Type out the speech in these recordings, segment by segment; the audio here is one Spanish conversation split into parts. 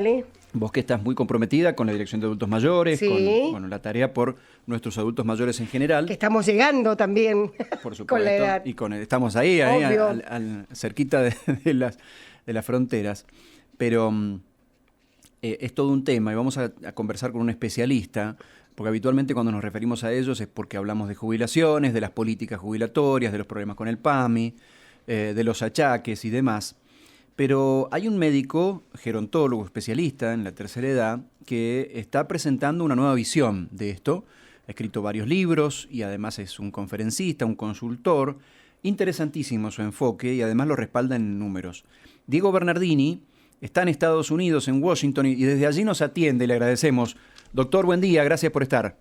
Vale. Vos que estás muy comprometida con la Dirección de Adultos Mayores, Sí, con la tarea por nuestros adultos mayores en que general, estamos llegando también por con la supuesto, edad. y estamos ahí, Obvio. cerquita de las fronteras, pero es todo un tema y vamos a conversar con un especialista, porque habitualmente cuando nos referimos a ellos es porque hablamos de jubilaciones, de las políticas jubilatorias, de los problemas con el PAMI, de los achaques y demás. Pero hay un médico, gerontólogo, especialista en la tercera edad, que está presentando una nueva visión de esto. Ha escrito varios libros y además es un conferencista, un consultor. Interesantísimo su enfoque y además lo respalda en números. Diego Bernardini está en Estados Unidos, en Washington, y desde allí nos atiende y le agradecemos. Doctor, buen día, gracias por estar.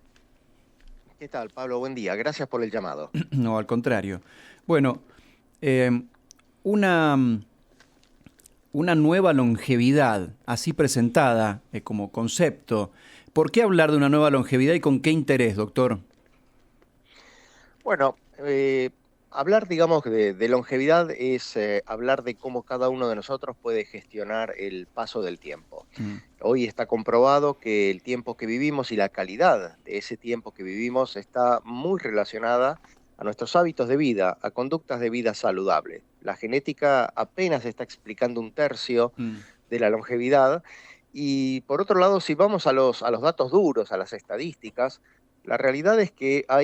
¿Qué tal, Pablo? Buen día. Gracias por el llamado. No, al contrario. Bueno, eh, una una nueva longevidad, así presentada como concepto. ¿Por qué hablar de una nueva longevidad y con qué interés, doctor? Bueno, hablar, digamos, de longevidad es hablar de cómo cada uno de nosotros puede gestionar el paso del tiempo. Mm, Hoy está comprobado que el tiempo que vivimos y la calidad de ese tiempo que vivimos está muy relacionada a nuestros hábitos de vida, a conductas de vida saludable. La genética apenas está explicando un tercio mm, de la longevidad. Y por otro lado, si vamos a los datos duros, a las estadísticas, la realidad es que a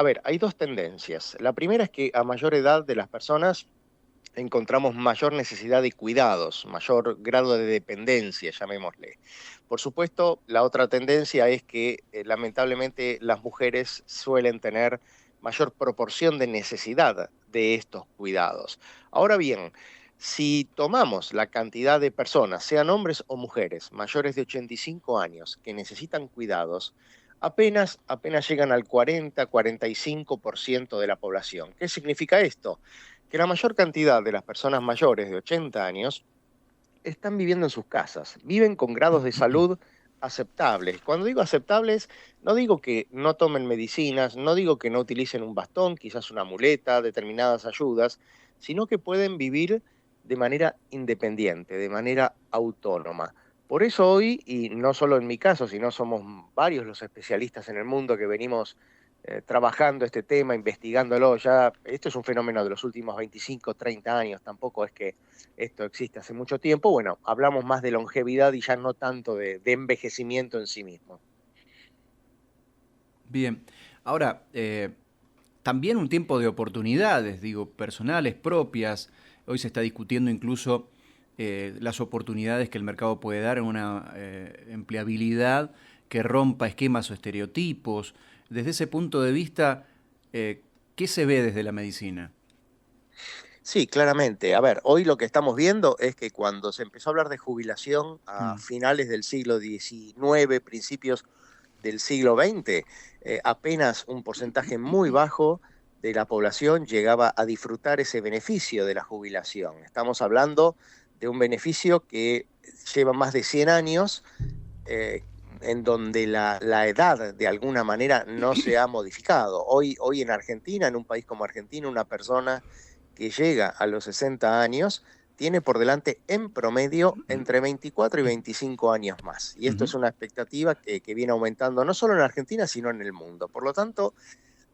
ver, hay dos tendencias. La primera es que a mayor edad de las personas encontramos mayor necesidad de cuidados, mayor grado de dependencia, llamémosle. Por supuesto, la otra tendencia es que lamentablemente las mujeres suelen tener mayor proporción de necesidad de estos cuidados. Ahora bien, si tomamos la cantidad de personas, sean hombres o mujeres, mayores de 85 años que necesitan cuidados, apenas llegan al 40-45% de la población. ¿Qué significa esto? Que la mayor cantidad de las personas mayores de 80 años están viviendo en sus casas, viven con grados de salud aceptables. Cuando digo aceptables, no digo que no tomen medicinas, no digo que no utilicen un bastón, quizás una muleta, determinadas ayudas, sino que pueden vivir de manera independiente, de manera autónoma. Por eso hoy, y no solo en mi caso, sino somos varios los especialistas en el mundo que venimos trabajando este tema, investigándolo, ya esto es un fenómeno de los últimos 25, 30 años, tampoco es que esto existe hace mucho tiempo. Bueno, hablamos más de longevidad y ya no tanto de envejecimiento en sí mismo. bien. Ahora, también un tiempo de oportunidades, digo, personales, propias. Hoy se está discutiendo incluso las oportunidades que el mercado puede dar en una empleabilidad que rompa esquemas o estereotipos. Desde ese punto de vista, ¿qué se ve desde la medicina? Sí, claramente. A ver, hoy lo que estamos viendo es que cuando se empezó a hablar de jubilación a Mm, finales del siglo XIX, principios del siglo XX, apenas un porcentaje muy bajo de la población llegaba a disfrutar ese beneficio de la jubilación. Estamos hablando de un beneficio que lleva más de 100 años, en donde la edad de alguna manera no se ha modificado. Hoy en Argentina, en un país como Argentina, una persona que llega a los 60 años tiene por delante en promedio entre 24 y 25 años más. Y esto ujú. es una expectativa que viene aumentando no solo en Argentina, sino en el mundo. Por lo tanto,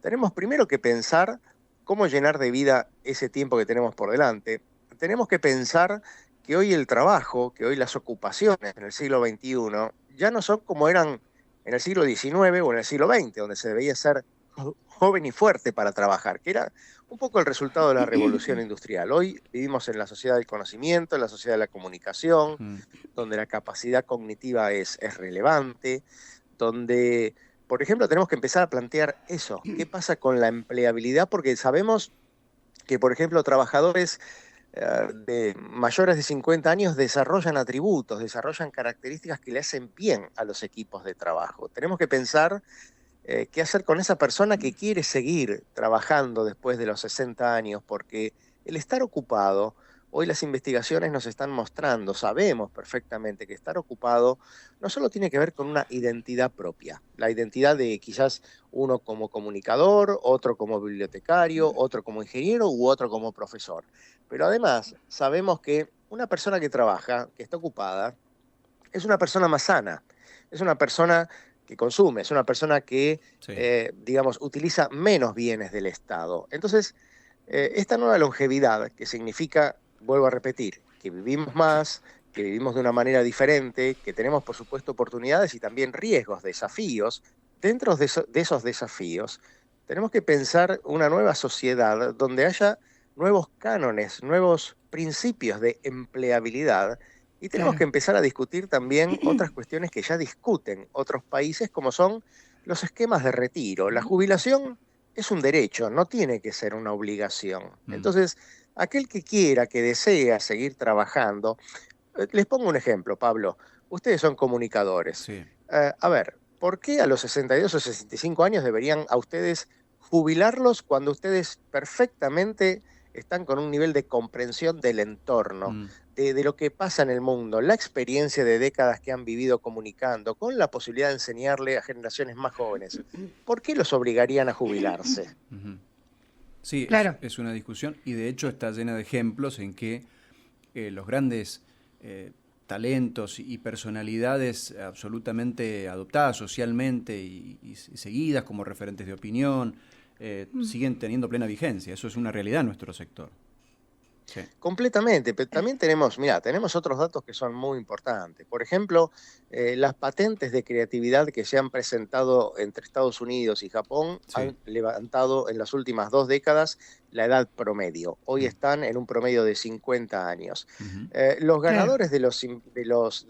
tenemos primero que pensar cómo llenar de vida ese tiempo que tenemos por delante. Tenemos que pensar que hoy el trabajo, que hoy las ocupaciones en el siglo XXI ya no son como eran en el siglo XIX o en el siglo XX, donde se debía ser joven y fuerte para trabajar, que era un poco el resultado de la revolución industrial. Hoy vivimos en la sociedad del conocimiento, en la sociedad de la comunicación, Mm. donde la capacidad cognitiva es relevante, donde, por ejemplo, tenemos que empezar a plantear eso. ¿Qué pasa con la empleabilidad? Porque sabemos que, por ejemplo, trabajadores de mayores de 50 años desarrollan atributos, desarrollan características que le hacen bien a los equipos de trabajo. Tenemos que pensar qué hacer con esa persona que quiere seguir trabajando después de los 60 años, porque el estar ocupado, hoy las investigaciones nos están mostrando, sabemos perfectamente que estar ocupado no solo tiene que ver con una identidad propia, la identidad de quizás uno como comunicador, otro como bibliotecario, otro como ingeniero u otro como profesor, pero además sabemos que una persona que trabaja, que está ocupada, es una persona más sana, es una persona que consume, es una persona que, Sí. digamos, utiliza menos bienes del Estado. Entonces, esta nueva longevidad, que significa, vuelvo a repetir, que vivimos más, que vivimos de una manera diferente, que tenemos, por supuesto, oportunidades y también riesgos, desafíos, dentro de esos desafíos, tenemos que pensar una nueva sociedad donde haya nuevos cánones, nuevos principios de empleabilidad y tenemos que Claro. empezar a discutir también otras cuestiones que ya discuten otros países, como son los esquemas de retiro. La jubilación es un derecho, no tiene que ser una obligación. Mm. Entonces, aquel que quiera, que desea seguir trabajando, les pongo un ejemplo, Pablo. Ustedes son comunicadores. Sí. A ver, ¿por qué a los 62 o 65 años deberían a ustedes jubilarlos cuando ustedes perfectamente están con un nivel de comprensión del entorno, Mm. de lo que pasa en el mundo, la experiencia de décadas que han vivido comunicando, con la posibilidad de enseñarle a generaciones más jóvenes? ¿Por qué los obligarían a jubilarse? Ujú. Sí, Claro. es una discusión y de hecho está llena de ejemplos en que los grandes talentos y personalidades absolutamente adoptadas socialmente y seguidas como referentes de opinión siguen teniendo plena vigencia. Eso es una realidad en nuestro sector. Sí. Completamente, pero también tenemos, mira, tenemos otros datos que son muy importantes. Por ejemplo, las patentes de creatividad que se han presentado entre Estados Unidos y Japón Sí. han levantado en las últimas 2 décadas la edad promedio. Hoy Mm. están en un promedio de 50 años. Ujú. Los Claro. ganadores de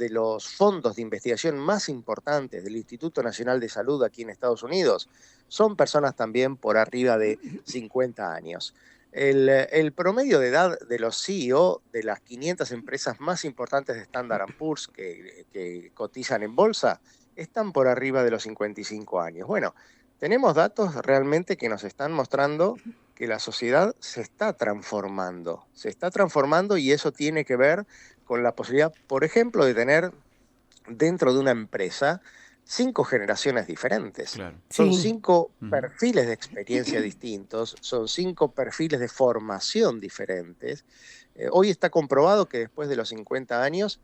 los fondos de investigación más importantes del Instituto Nacional de Salud aquí en Estados Unidos son personas también por arriba de 50 años. El promedio de edad de los CEO de las 500 empresas más importantes de Standard Poor's que cotizan en bolsa están por arriba de los 55 años. Bueno, tenemos datos realmente que nos están mostrando que la sociedad se está transformando y eso tiene que ver con la posibilidad, por ejemplo, de tener dentro de una empresa 5 generaciones diferentes. Claro. Son Sí. 5 Ujú. perfiles de experiencia distintos, son 5 perfiles de formación diferentes. Hoy está comprobado que después de los 50 años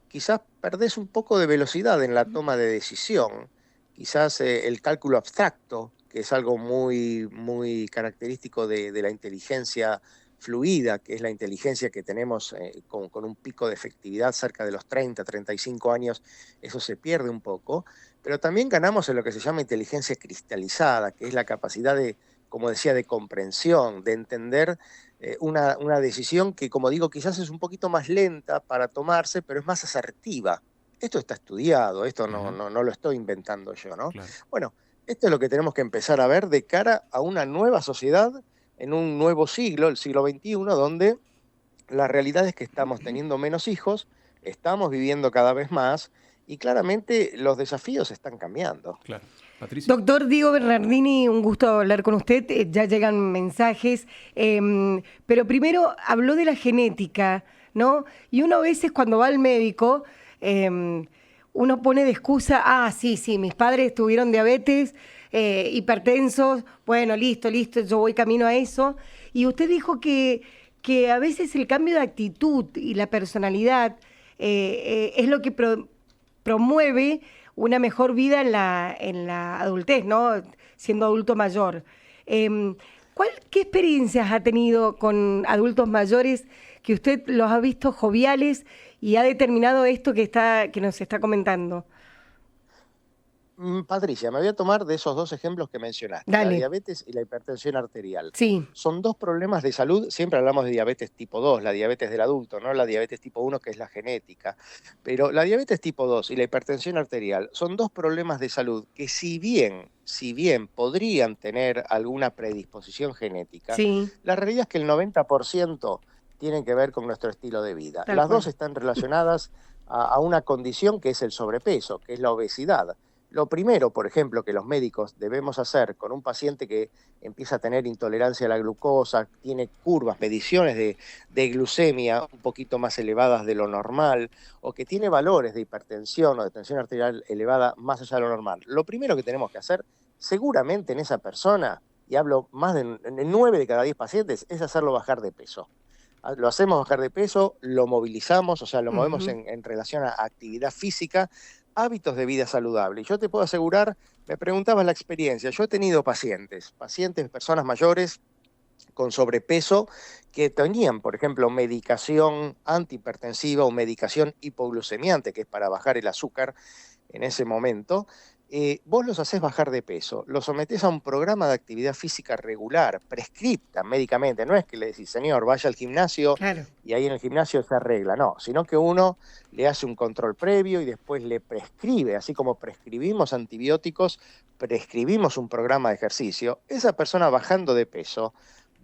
quizás perdés un poco de velocidad en la toma de decisión, quizás el cálculo abstracto, que es algo muy, muy característico de la inteligencia fluida, que es la inteligencia que tenemos con un pico de efectividad cerca de los 30, 35 años, eso se pierde un poco, pero también ganamos en lo que se llama inteligencia cristalizada, que es la capacidad de, como decía, de comprensión, de entender una decisión que, como digo, quizás es un poquito más lenta para tomarse, pero es más asertiva. Esto está estudiado, esto no, Ajá. no, no lo estoy inventando yo, ¿no? Claro. Bueno, esto es lo que tenemos que empezar a ver de cara a una nueva sociedad en un nuevo siglo, el siglo XXI, donde la realidad es que estamos teniendo menos hijos, estamos viviendo cada vez más y claramente los desafíos están cambiando. Claro. Patricia. Doctor Diego Bernardini, un gusto hablar con usted. Ya llegan mensajes, pero primero habló de la genética, ¿no? Y uno a veces cuando va al médico, uno pone de excusa, sí, sí, mis padres tuvieron diabetes, hipertensos, bueno, listo, listo, yo voy camino a eso. Y usted dijo que a veces el cambio de actitud y la personalidad es lo que promueve una mejor vida en la adultez, ¿no? Siendo adulto mayor. ¿Qué experiencias ha tenido con adultos mayores que usted los ha visto joviales y ha determinado esto que nos está comentando? Patricia, me voy a tomar de esos 2 ejemplos que mencionaste, la Dale. diabetes y la hipertensión arterial. Sí, Son 2 problemas de salud, siempre hablamos de diabetes tipo 2, la diabetes del adulto, no la diabetes tipo 1 que es la genética, pero la diabetes tipo 2 y la hipertensión arterial son 2 problemas de salud que si bien podrían tener alguna predisposición genética, sí, la realidad es que el 90% tienen que ver con nuestro estilo de vida. tal Las dos cual. están relacionadas a una condición que es el sobrepeso, que es la obesidad. Lo primero, por ejemplo, que los médicos debemos hacer con un paciente que empieza a tener intolerancia a la glucosa, tiene curvas, mediciones de glucemia un poquito más elevadas de lo normal, o que tiene valores de hipertensión o de tensión arterial elevada más allá de lo normal. Lo primero que tenemos que hacer, seguramente en esa persona, y hablo más de 9 de cada 10 pacientes, es hacerlo bajar de peso. Lo hacemos bajar de peso, lo movilizamos, o sea, lo movemos Ujú. en relación a actividad física, hábitos de vida saludable. Y yo te puedo asegurar, me preguntabas la experiencia, yo he tenido pacientes, personas mayores con sobrepeso que tenían, por ejemplo, medicación antihipertensiva o medicación hipoglucemiante, que es para bajar el azúcar en ese momento. Vos los haces bajar de peso, los sometés a un programa de actividad física regular, prescripta médicamente. No es que le decís, señor, vaya al gimnasio Claro, y ahí en el gimnasio se arregla, no, sino que uno le hace un control previo y después le prescribe, así como prescribimos antibióticos, prescribimos un programa de ejercicio. Esa persona bajando de peso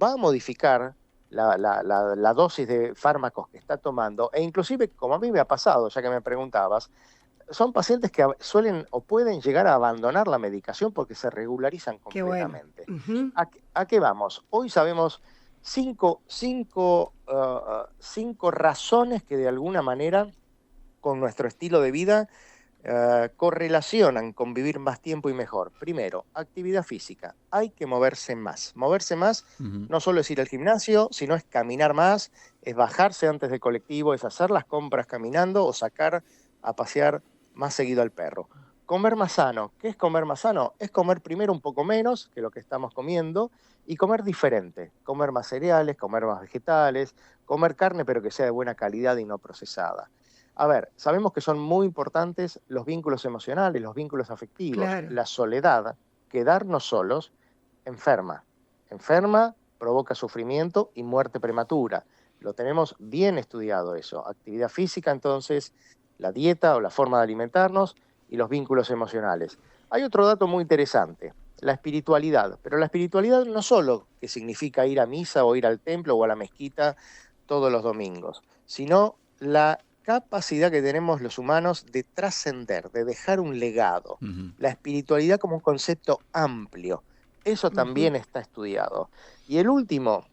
va a modificar la dosis de fármacos que está tomando, e inclusive, como a mí me ha pasado, ya que me preguntabas, son pacientes que suelen o pueden llegar a abandonar la medicación porque se regularizan qué bueno. completamente. Ujú. ¿A qué vamos? Hoy sabemos cinco razones que de alguna manera con nuestro estilo de vida correlacionan con vivir más tiempo y mejor. Primero, actividad física. Hay que moverse más. Moverse más Ujú. no solo es ir al gimnasio, sino es caminar más, es bajarse antes del colectivo, es hacer las compras caminando o sacar a pasear más seguido al perro. Comer más sano. ¿Qué es comer más sano? Es comer primero un poco menos que lo que estamos comiendo y comer diferente. Comer más cereales, comer más vegetales, comer carne pero que sea de buena calidad y no procesada. A ver, sabemos que son muy importantes los vínculos emocionales, los vínculos afectivos, Claro. la soledad, quedarnos solos, enferma. Enferma, provoca sufrimiento y muerte prematura. Lo tenemos bien estudiado eso. Actividad física, entonces, la dieta o la forma de alimentarnos y los vínculos emocionales. Hay otro dato muy interesante, la espiritualidad. Pero la espiritualidad no solo que significa ir a misa o ir al templo o a la mezquita todos los domingos, sino la capacidad que tenemos los humanos de trascender, de dejar un legado. Ujú. La espiritualidad como un concepto amplio. Eso Ujú. también está estudiado. Y el último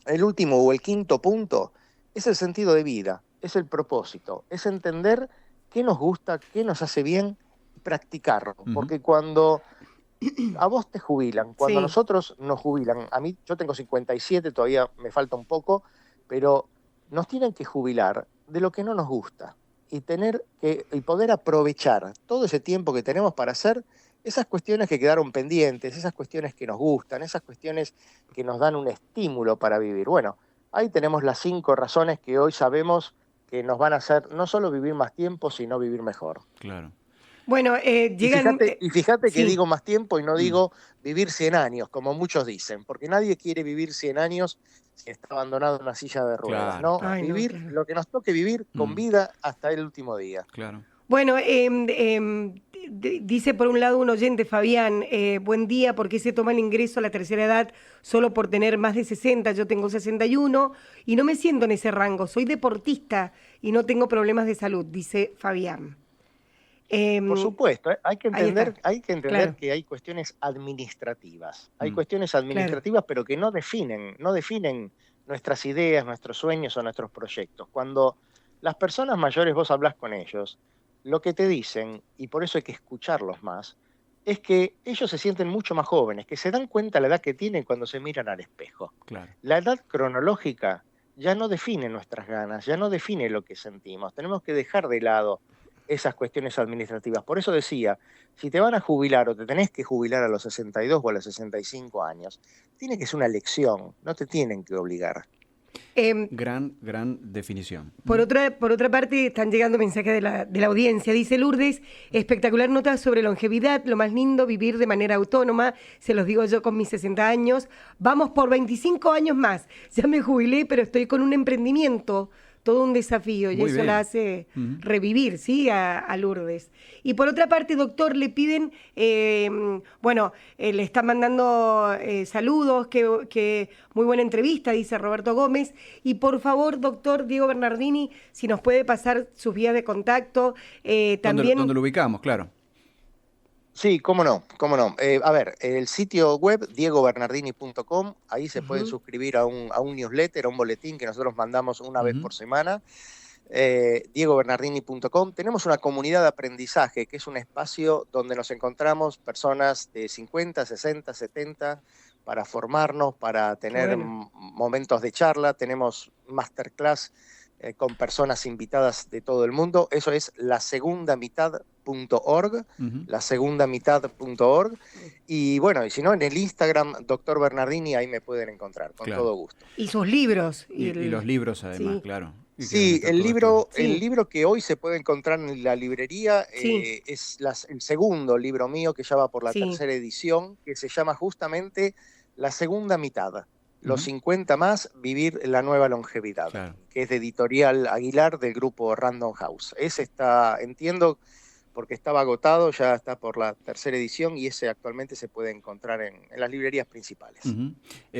o el quinto punto es el sentido de vida, es el propósito, es entender qué nos gusta, qué nos hace bien y practicarlo. Ujú. Porque cuando a vos te jubilan, cuando a Sí. nosotros nos jubilan, a mí yo tengo 57, todavía me falta un poco, pero nos tienen que jubilar de lo que no nos gusta y poder aprovechar todo ese tiempo que tenemos para hacer esas cuestiones que quedaron pendientes, esas cuestiones que nos gustan, esas cuestiones que nos dan un estímulo para vivir. Bueno, ahí tenemos las 5 razones que hoy sabemos que nos van a hacer no solo vivir más tiempo, sino vivir mejor. Claro. Bueno, Y llegan... fíjate, y fíjate que sí. digo más tiempo y no Mm. digo vivir 100 años, como muchos dicen, porque nadie quiere vivir 100 años si está abandonado en una silla de ruedas, Claro, ¿no? claro. Ay, no, Vivir claro. lo que nos toque vivir con Mm. vida hasta el último día. Claro. Bueno, dice por un lado un oyente, Fabián, buen día, ¿por qué se toma el ingreso a la tercera edad solo por tener más de 60? Yo tengo 61 y no me siento en ese rango. Soy deportista y no tengo problemas de salud, dice Fabián. Por Em, supuesto, hay que ahí está, entender, hay que entender claro, que hay cuestiones administrativas. Hay Mm. cuestiones claro. administrativas, pero que no definen nuestras ideas, nuestros sueños o nuestros proyectos. Cuando las personas mayores vos hablás con ellos, lo que te dicen, y por eso hay que escucharlos más, es que ellos se sienten mucho más jóvenes, que se dan cuenta la edad que tienen cuando se miran al espejo. Claro. La edad cronológica ya no define nuestras ganas, ya no define lo que sentimos. Tenemos que dejar de lado esas cuestiones administrativas. Por eso decía, si te van a jubilar o te tenés que jubilar a los 62 o a los 65 años, tiene que ser una elección, no te tienen que obligar. Em, Gran definición. por otra parte, están llegando mensajes de la audiencia. Dice Lourdes, espectacular nota sobre longevidad, lo más lindo, vivir de manera autónoma. Se los digo yo con mis 60 años. Vamos por 25 años más. Ya me jubilé, pero estoy con un emprendimiento, todo un desafío, y Muy eso la bien. hace Ujú. revivir, ¿sí? A Lourdes. Y por otra parte, doctor, le piden, le están mandando saludos, que muy buena entrevista, dice Roberto Gómez. Y por favor, doctor Diego Bernardini, si nos puede pasar sus vías de contacto, ¿Dónde también... lo ubicamos? Claro. Sí, cómo no, cómo no. A ver, el sitio web diegobernardini.com, ahí se pueden Ujú. suscribir a un newsletter, a un boletín que nosotros mandamos una vez Ujú. por semana. diegobernardini.com. Tenemos una comunidad de aprendizaje, que es un espacio donde nos encontramos personas de 50, 60, 70, para formarnos, para Qué tener bueno. momentos de charla. Tenemos masterclass con personas invitadas de todo el mundo. Eso es lasegundamitad.org, Ujú. lasegundamitad.org. Y bueno, y si no, en el Instagram, Doctor Bernardini, ahí me pueden encontrar, con Claro. todo gusto. Y sus libros. Y los libros además, Sí, claro. Y que deben Sí, estar todos estos. el sí, libro que hoy se puede encontrar en la librería sí, es el segundo libro mío, que ya va por la sí. tercera edición, que se llama justamente La segunda mitad, Los Ujú. 50 más, vivir la nueva longevidad, Claro. que es de Editorial Aguilar del grupo Random House. Ese está, entiendo, porque estaba agotado, ya está por la tercera edición y ese actualmente se puede encontrar en las librerías principales. Ujú.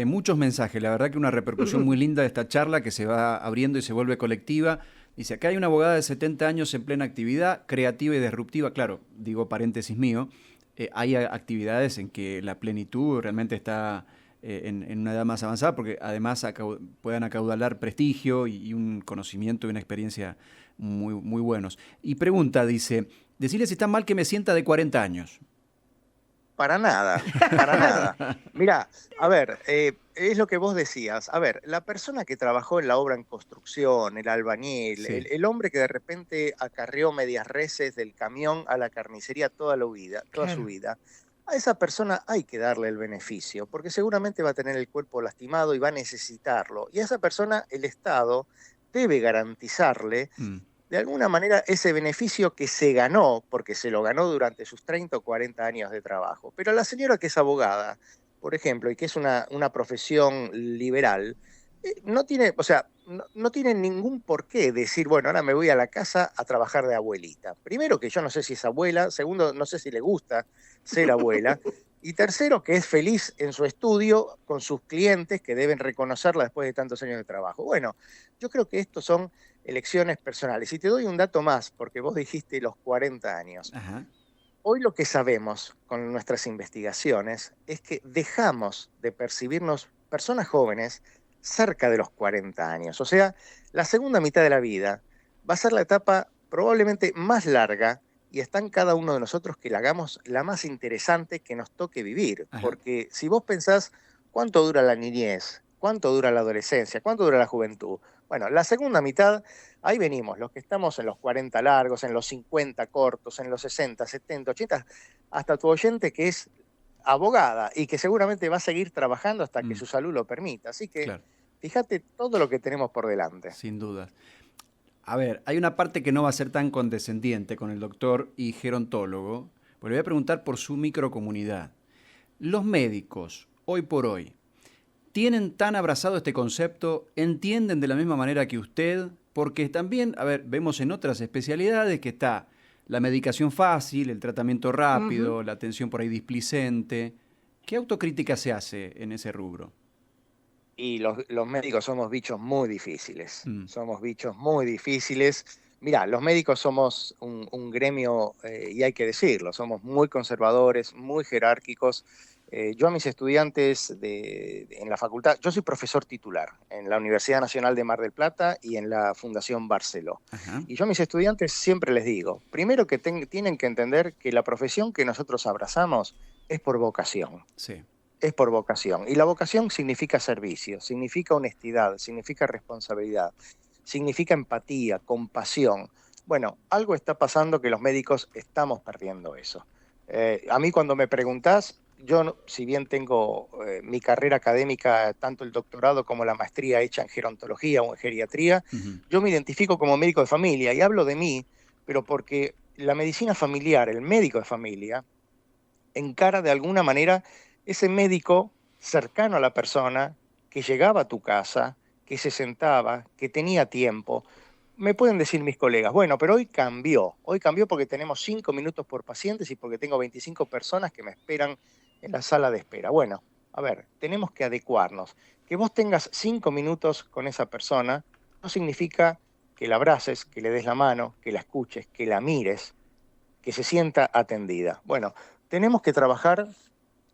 Muchos mensajes, la verdad que una repercusión muy linda de esta charla que se va abriendo y se vuelve colectiva. Dice, acá hay una abogada de 70 años en plena actividad, creativa y disruptiva. Claro, digo paréntesis mío, hay actividades en que la plenitud realmente está en una edad más avanzada porque además puedan acaudalar prestigio y un conocimiento y una experiencia muy buenos. Y pregunta, dice, decirle si está mal que me sienta de 40 años. Para nada, para nada. Mira, a ver, es lo que vos decías. A ver, la persona que trabajó en la obra en construcción, el albañil, Sí, el hombre que de repente acarreó medias reses del camión a la carnicería toda su Claro. vida, a esa persona hay que darle el beneficio, porque seguramente va a tener el cuerpo lastimado y va a necesitarlo. Y a esa persona el Estado debe garantizarle mm, de alguna manera ese beneficio que se ganó, porque se lo ganó durante sus 30 o 40 años de trabajo. Pero la señora que es abogada, por ejemplo, y que es una profesión liberal, no tiene, o sea, no tiene ningún por qué decir, bueno, ahora me voy a la casa a trabajar de abuelita. Primero, que yo no sé si es abuela; segundo, no sé si le gusta ser abuela; y tercero, que es feliz en su estudio con sus clientes que deben reconocerla después de tantos años de trabajo. Bueno, yo creo que estos son elecciones personales. Y te doy un dato más, porque vos dijiste los 40 años. ajá. Hoy lo que sabemos con nuestras investigaciones es que dejamos de percibirnos personas jóvenes cerca de los 40 años. O sea, la segunda mitad de la vida va a ser la etapa probablemente más larga, y está en cada uno de nosotros que la hagamos la más interesante que nos toque vivir. Ajá. Porque si vos pensás cuánto dura la niñez, cuánto dura la adolescencia, cuánto dura la juventud, bueno, la segunda mitad, ahí venimos, los que estamos en los 40 largos, en los 50 cortos, en los 60, 70, 80, hasta tu oyente que es abogada y que seguramente va a seguir trabajando hasta que Mm, su salud lo permita. Así que claro, fíjate todo lo que tenemos por delante. sin dudas. A ver, hay una parte que no va a ser tan condescendiente con el doctor y gerontólogo, pero le voy a preguntar por su microcomunidad. Los médicos, hoy por hoy, ¿tienen tan abrazado este concepto? ¿Entienden de la misma manera que usted? Porque también, a ver, vemos en otras especialidades que está la medicación fácil, el tratamiento Ujú. rápido, la atención por ahí displicente. ¿Qué autocrítica se hace en ese rubro? Y los médicos somos bichos muy difíciles, Mm, somos bichos muy difíciles. Mirá, los médicos somos un gremio, y hay que decirlo, somos muy conservadores, muy jerárquicos. Yo a mis estudiantes en la facultad, yo soy profesor titular en la Universidad Nacional de Mar del Plata y en la Fundación Barceló. ajá, Y yo a mis estudiantes siempre les digo, primero que tienen que entender que la profesión que nosotros abrazamos es por vocación, sí. es por vocación. Y la vocación significa servicio, significa honestidad, significa responsabilidad, significa empatía, compasión. Bueno, algo está pasando que los médicos estamos perdiendo eso. A mí cuando me preguntás, yo, si bien tengo mi carrera académica, tanto el doctorado como la maestría hecha en gerontología o en geriatría, Ujú, yo me identifico como médico de familia y hablo de mí, pero porque la medicina familiar, el médico de familia, encara de alguna manera ese médico cercano a la persona que llegaba a tu casa, que se sentaba, que tenía tiempo. Me pueden decir mis colegas, bueno, pero hoy cambió porque tenemos 5 minutos por pacientes y porque tengo 25 personas que me esperan en la sala de espera. Bueno, a ver, tenemos que adecuarnos. Que vos tengas 5 minutos con esa persona no significa que la abraces, que le des la mano, que la escuches, que la mires, que se sienta atendida. Bueno, tenemos que trabajar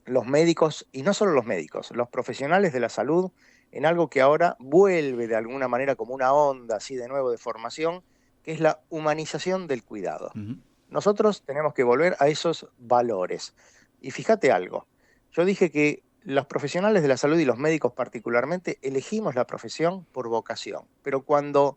los médicos, y no solo los médicos, los profesionales de la salud, en algo que ahora vuelve de alguna manera como una onda así de nuevo de formación, que es la humanización del cuidado. ujú, Nosotros tenemos que volver a esos valores. Y fíjate algo, yo dije que los profesionales de la salud y los médicos particularmente elegimos la profesión por vocación, pero cuando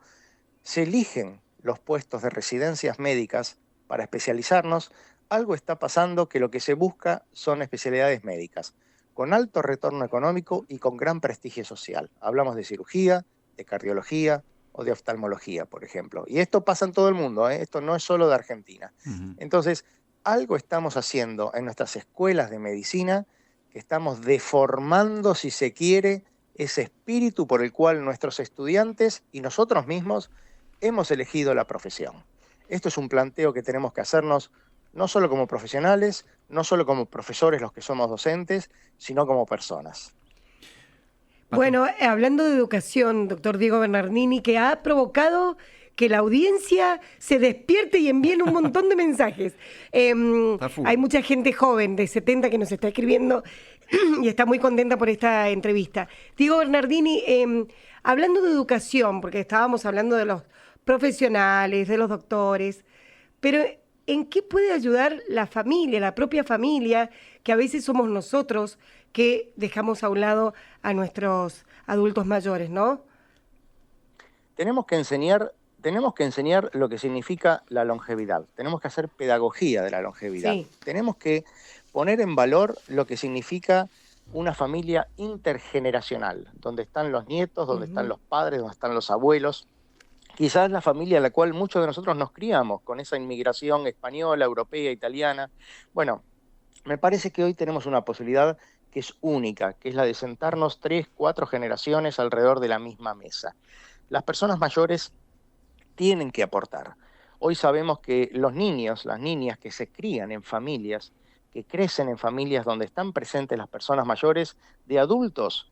se eligen los puestos de residencias médicas para especializarnos, algo está pasando que lo que se busca son especialidades médicas, con alto retorno económico y con gran prestigio social. Hablamos de cirugía, de cardiología o de oftalmología, por ejemplo. Y esto pasa en todo el mundo, ¿eh? Esto no es solo de Argentina. Ujú. Entonces, algo estamos haciendo en nuestras escuelas de medicina, que estamos deformando, si se quiere, ese espíritu por el cual nuestros estudiantes y nosotros mismos hemos elegido la profesión. Esto es un planteo que tenemos que hacernos no solo como profesionales, no solo como profesores los que somos docentes, sino como personas. Bueno, hablando de educación, doctor Diego Bernardini, que ha provocado que la audiencia se despierte y envíen un montón de mensajes. A full. Hay mucha gente joven de 70 que nos está escribiendo y está muy contenta por esta entrevista. Diego Bernardini, hablando de educación, porque estábamos hablando de los profesionales, de los doctores, pero ¿en qué puede ayudar la familia, la propia familia, que a veces somos nosotros que dejamos a un lado a nuestros adultos mayores, ¿no? Tenemos que enseñar lo que significa la longevidad. Tenemos que hacer pedagogía de la longevidad. Sí. Tenemos que poner en valor lo que significa una familia intergeneracional, donde están los nietos, donde están los padres, donde están los abuelos. Quizás la familia a la cual muchos de nosotros nos criamos, con esa inmigración española, europea, italiana. Bueno, me parece que hoy tenemos una posibilidad que es única, que es la de sentarnos 3, 4 generaciones alrededor de la misma mesa. Las personas mayores tienen que aportar. Hoy sabemos que los niños, las niñas que se crían en familias, que crecen en familias donde están presentes las personas mayores, de adultos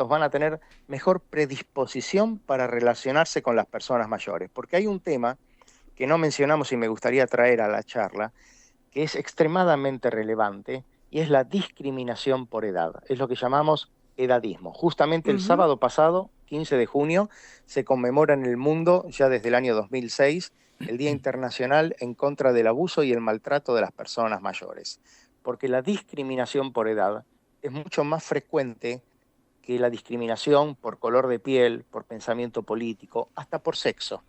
van a tener mejor predisposición para relacionarse con las personas mayores. Porque hay un tema que no mencionamos y me gustaría traer a la charla, que es extremadamente relevante, y es la discriminación por edad. Es lo que llamamos edadismo. Justamente el sábado pasado, 15 de junio, se conmemora en el mundo, ya desde el año 2006, el Día Internacional en contra del abuso y el maltrato de las personas mayores. Porque la discriminación por edad es mucho más frecuente que la discriminación por color de piel, por pensamiento político, hasta por sexo.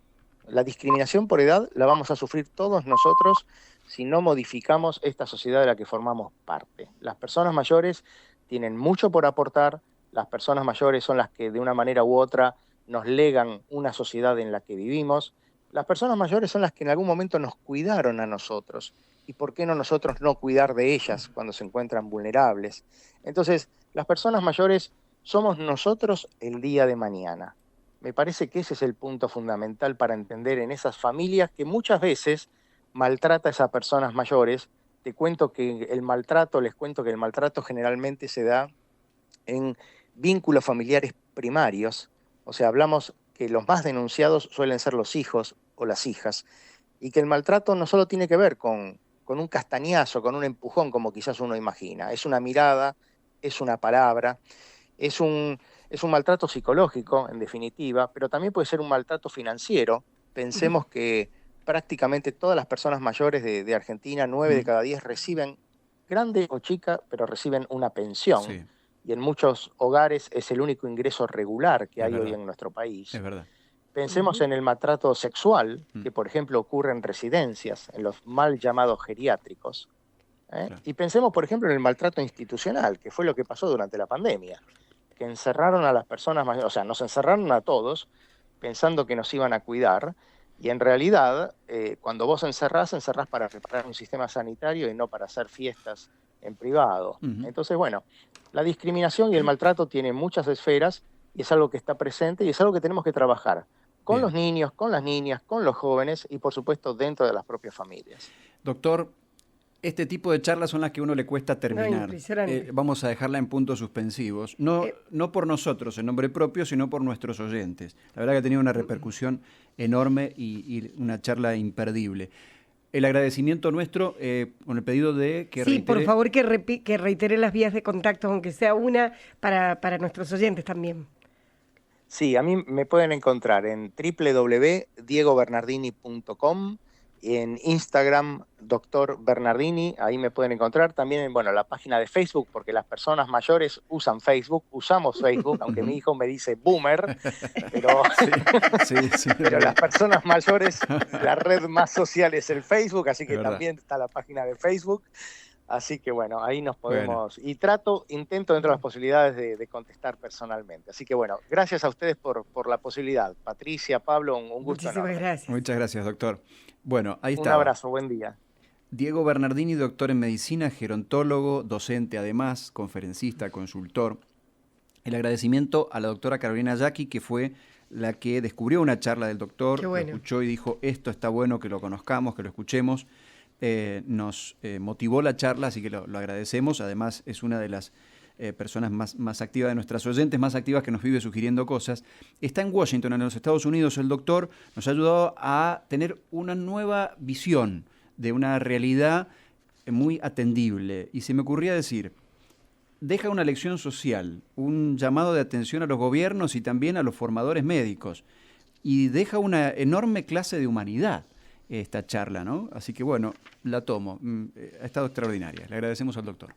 La discriminación por edad la vamos a sufrir todos nosotros si no modificamos esta sociedad de la que formamos parte. Las personas mayores tienen mucho por aportar, las personas mayores son las que de una manera u otra nos legan una sociedad en la que vivimos, las personas mayores son las que en algún momento nos cuidaron a nosotros, y por qué no nosotros no cuidar de ellas cuando se encuentran vulnerables. Entonces, las personas mayores somos nosotros el día de mañana. Me parece que ese es el punto fundamental para entender en esas familias que muchas veces maltrata a esas personas mayores. Les cuento que el maltrato generalmente se da en vínculos familiares primarios. O sea, hablamos que los más denunciados suelen ser los hijos o las hijas, y que el maltrato no solo tiene que ver con un castañazo, con un empujón, como quizás uno imagina. Es una mirada, es una palabra, es un maltrato psicológico, en definitiva, pero también puede ser un maltrato financiero. Pensemos que prácticamente todas las personas mayores de Argentina, 9 de cada 10 reciben, grande o chica, pero reciben una pensión. Sí, Y en muchos hogares es el único ingreso regular que es hay hoy verdad, en nuestro país. es verdad. Pensemos en el maltrato sexual, Mm, que por ejemplo ocurre en residencias, en los mal llamados geriátricos. claro. Y pensemos, por ejemplo, en el maltrato institucional, que fue lo que pasó durante la pandemia, que encerraron a las personas mayores, o sea, nos encerraron a todos pensando que nos iban a cuidar, y en realidad, cuando vos encerrás para preparar un sistema sanitario y no para hacer fiestas en privado. Ujú. Entonces, bueno, la discriminación y el maltrato tienen muchas esferas, y es algo que está presente y es algo que tenemos que trabajar con los Bien. niños, con las niñas, con los jóvenes y por supuesto dentro de las propias familias. Doctor, este tipo de charlas son las que a uno le cuesta No, terminar. impresionante. Vamos a dejarla en puntos suspensivos. No, no por nosotros en nombre propio, sino por nuestros oyentes. La verdad que ha tenido una repercusión enorme y una charla imperdible. El agradecimiento nuestro con el pedido de que Sí, por reitere- favor que reitere las vías de contacto, aunque sea una para nuestros oyentes también. Sí, a mí me pueden encontrar en www.diegobernardini.com, en Instagram Doctor Bernardini, ahí me pueden encontrar. También, bueno, la página de Facebook, porque las personas mayores usan Facebook, usamos Facebook, aunque mi hijo me dice boomer, pero, pero las personas mayores, la red más social es el Facebook, así que también está la página de Facebook. Así que bueno, ahí nos podemos... Y intento dentro de las posibilidades de contestar personalmente. Así que bueno, gracias a ustedes por la posibilidad. Patricia, Pablo, un gusto enorme. Muchísimas gracias. Muchas gracias, doctor. Bueno, ahí está. Un abrazo, buen día. Diego Bernardini, doctor en medicina, gerontólogo, docente además, conferencista, consultor. El agradecimiento a la doctora Carolina Yaqui, que fue la que descubrió una charla del doctor, lo escuchó y dijo, esto está bueno, que lo conozcamos, que lo escuchemos. Nos motivó la charla, así que lo agradecemos. Además, es una de las personas más activas de nuestras oyentes, más activas, que nos vive sugiriendo cosas. Está en Washington, en los Estados Unidos. El doctor nos ha ayudado a tener una nueva visión de una realidad muy atendible. Y se me ocurría decir, deja una lección social, un llamado de atención a los gobiernos y también a los formadores médicos. Y deja una enorme clase de humanidad esta charla, ¿no? Así que bueno, la tomo. Ha estado extraordinaria. Le agradecemos al doctor.